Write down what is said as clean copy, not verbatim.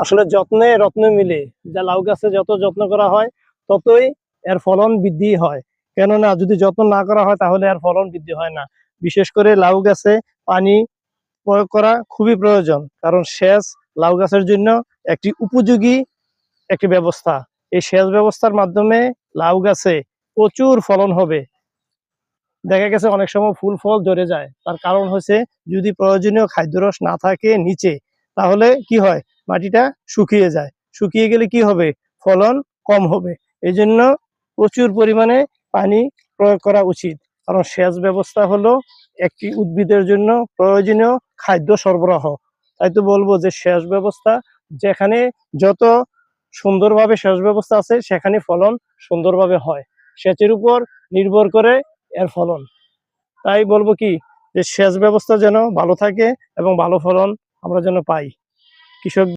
আসলে যত্নে রত্নে মিলে, যা লাউ গাছে যত যত্ন করা হয় ততই এর ফলন বৃদ্ধি হয়। কেননা যদি যত্ন না করা হয় তাহলে এর ফলন বৃদ্ধি হয় না। বিশেষ করে লাউ গাছে পানি প্রয়োগ করা খুবই প্রয়োজন, কারণ সেচ লাউ গাছের জন্য একটি উপযোগী একটি ব্যবস্থা। এই সেচ ব্যবস্থার মাধ্যমে লাউ গাছে প্রচুর ফলন হবে। দেখা গেছে অনেক সময় ফুল ফল ধরে যায়, তার কারণ হচ্ছে যদি প্রয়োজনীয় খাদ্যরস না থাকে নিচে, তাহলে কি হয়, মাটিটা শুকিয়ে যায়। শুকিয়ে গেলে কি হবে, ফলন কম হবে। এই জন্য প্রচুর পরিমাণে পানি প্রয়োগ করা উচিত, কারণ সেচ ব্যবস্থা হলো একটি উদ্ভিদের জন্য প্রয়োজনীয় খাদ্য সরবরাহ। তাই তো বলবো যে সেচ ব্যবস্থা যেখানে যত সুন্দরভাবে সেচ ব্যবস্থা আছে সেখানে ফলন সুন্দরভাবে হয়। সেচের উপর নির্ভর করে এর ফলন। তাই বলবো কি, যে সেচ ব্যবস্থা যেন ভালো থাকে এবং ভালো ফলন আমরা যেন পাই। কৃষক